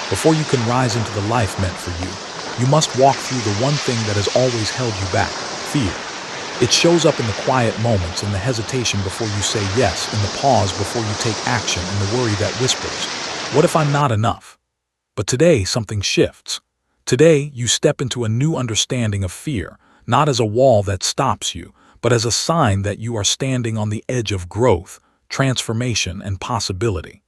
Before you can rise into the life meant for you, you must walk through the one thing that has always held you back: fear. It shows up in the quiet moments, in the hesitation before you say yes, in the pause before you take action, in the worry that whispers, "What if I'm not enough?" But today, something shifts. Today, you step into a new understanding of fear, not as a wall that stops you, but as a sign that you are standing on the edge of growth, transformation, and possibility.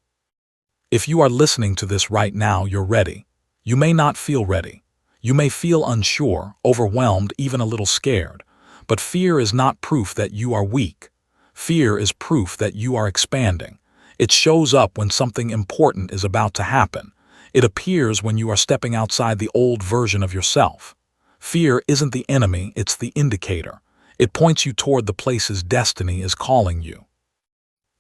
If you are listening to this right now, you're ready. You may not feel ready. You may feel unsure, overwhelmed, even a little scared. But fear is not proof that you are weak. Fear is proof that you are expanding. It shows up when something important is about to happen. It appears when you are stepping outside the old version of yourself. Fear isn't the enemy, it's the indicator. It points you toward the places destiny is calling you.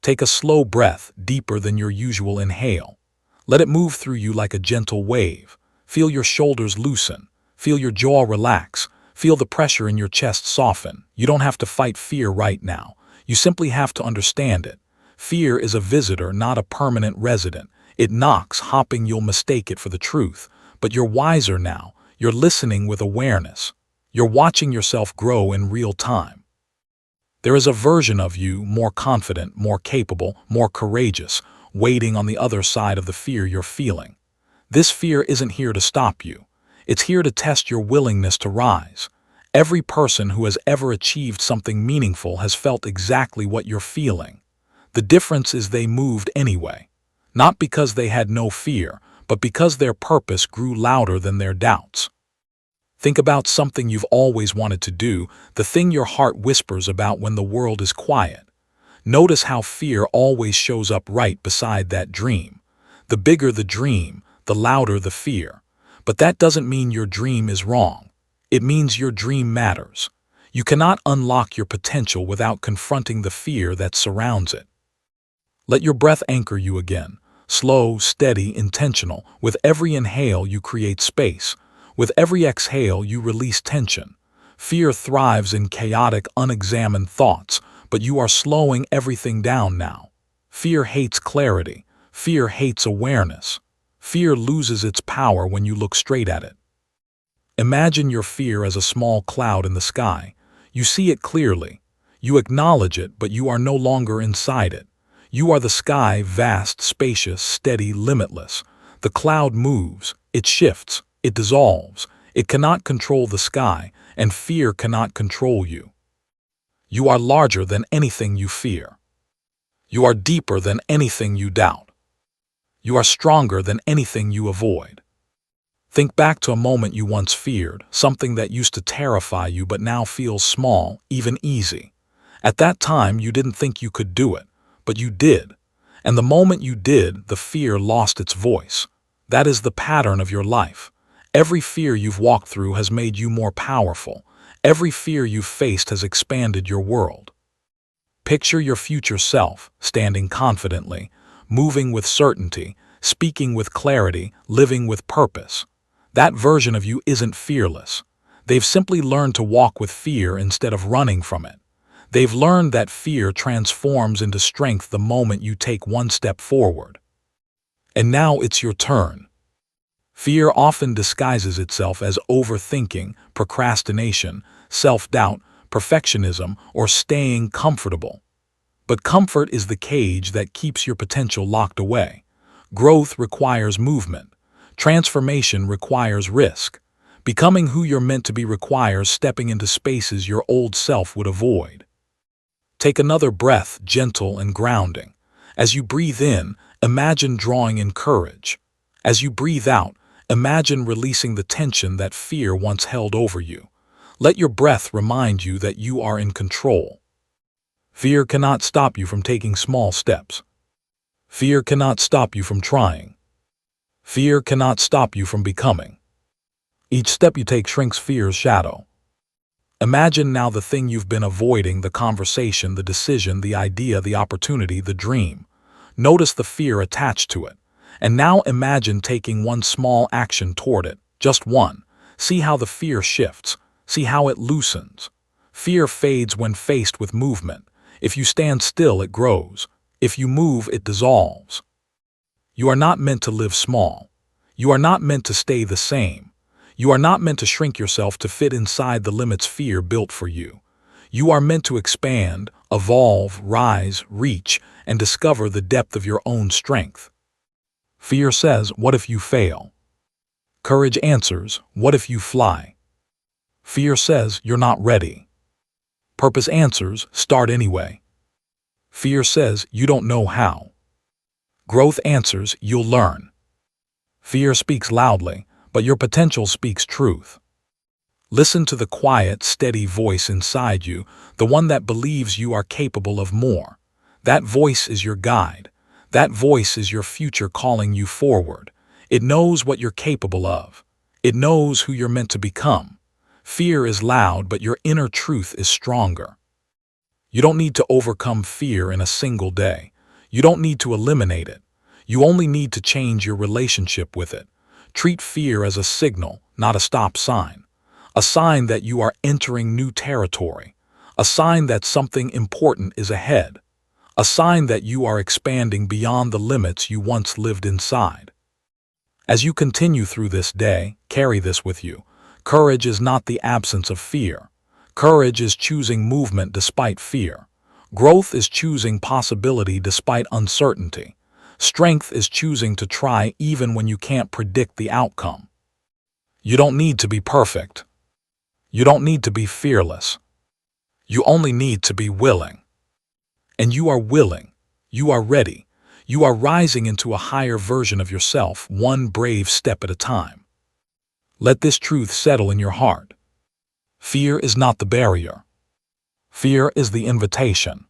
Take a slow breath, deeper than your usual inhale. Let it move through you like a gentle wave. Feel your shoulders loosen. Feel your jaw relax. Feel the pressure in your chest soften. You don't have to fight fear right now. You simply have to understand it. Fear is a visitor, not a permanent resident. It knocks, hoping you'll mistake it for the truth. But you're wiser now. You're listening with awareness. You're watching yourself grow in real time. There is a version of you, more confident, more capable, more courageous, waiting on the other side of the fear you're feeling. This fear isn't here to stop you. It's here to test your willingness to rise. Every person who has ever achieved something meaningful has felt exactly what you're feeling. The difference is they moved anyway. Not because they had no fear, but because their purpose grew louder than their doubts. Think about something you've always wanted to do, the thing your heart whispers about when the world is quiet. Notice how fear always shows up right beside that dream. The bigger the dream, the louder the fear. But that doesn't mean your dream is wrong. It means your dream matters. You cannot unlock your potential without confronting the fear that surrounds it. Let your breath anchor you again. Slow, steady, intentional. With every inhale, you create space. With every exhale, you release tension. Fear thrives in chaotic, unexamined thoughts, but you are slowing everything down now. Fear hates clarity. Fear hates awareness. Fear loses its power when you look straight at it. Imagine your fear as a small cloud in the sky. You see it clearly. You acknowledge it, but you are no longer inside it. You are the sky, vast, spacious, steady, limitless. The cloud moves, it shifts, it dissolves. It cannot control the sky, and fear cannot control you. You are larger than anything you fear. You are deeper than anything you doubt. You are stronger than anything you avoid. Think back to a moment you once feared, something that used to terrify you but now feels small, even easy. At that time, you didn't think you could do it, but you did. And the moment you did, the fear lost its voice. That is the pattern of your life. Every fear you've walked through has made you more powerful. Every fear you've faced has expanded your world. Picture your future self, standing confidently, moving with certainty, speaking with clarity, living with purpose. That version of you isn't fearless. They've simply learned to walk with fear instead of running from it. They've learned that fear transforms into strength the moment you take one step forward. And now it's your turn. Fear often disguises itself as overthinking, procrastination, self-doubt, perfectionism, or staying comfortable. But comfort is the cage that keeps your potential locked away. Growth requires movement. Transformation requires risk. Becoming who you're meant to be requires stepping into spaces your old self would avoid. Take another breath, gentle and grounding. As you breathe in, imagine drawing in courage. As you breathe out, imagine releasing the tension that fear once held over you. Let your breath remind you that you are in control. Fear cannot stop you from taking small steps. Fear cannot stop you from trying. Fear cannot stop you from becoming. Each step you take shrinks fear's shadow. Imagine now the thing you've been avoiding, the conversation, the decision, the idea, the opportunity, the dream. Notice the fear attached to it. And now imagine taking one small action toward it, just one. See how the fear shifts. See how it loosens. Fear fades when faced with movement. If you stand still, it grows. If you move, it dissolves. You are not meant to live small. You are not meant to stay the same. You are not meant to shrink yourself to fit inside the limits fear built for you. You are meant to expand, evolve, rise, reach, and discover the depth of your own strength. Fear says, "What if you fail?" Courage answers, "What if you fly?" Fear says, "You're not ready." Purpose answers, "Start anyway." Fear says, "You don't know how." Growth answers, "You'll learn." Fear speaks loudly, but your potential speaks truth. Listen to the quiet, steady voice inside you, the one that believes you are capable of more. That voice is your guide. That voice is your future calling you forward. It knows what you're capable of. It knows who you're meant to become. Fear is loud, but your inner truth is stronger. You don't need to overcome fear in a single day. You don't need to eliminate it. You only need to change your relationship with it. Treat fear as a signal, not a stop sign. A sign that you are entering new territory. A sign that something important is ahead. A sign that you are expanding beyond the limits you once lived inside. As you continue through this day, carry this with you. Courage is not the absence of fear. Courage is choosing movement despite fear. Growth is choosing possibility despite uncertainty. Strength is choosing to try even when you can't predict the outcome. You don't need to be perfect. You don't need to be fearless. You only need to be willing. And you are willing. You are ready. You are rising into a higher version of yourself, one brave step at a time. Let this truth settle in your heart. Fear is not the barrier. Fear is the invitation.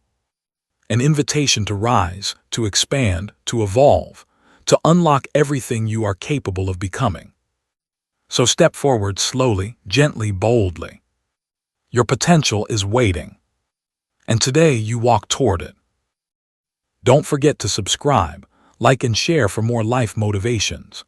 An invitation to rise, to expand, to evolve, to unlock everything you are capable of becoming. So step forward slowly, gently, boldly. Your potential is waiting. And today you walk toward it. Don't forget to subscribe, like and share for more life motivations.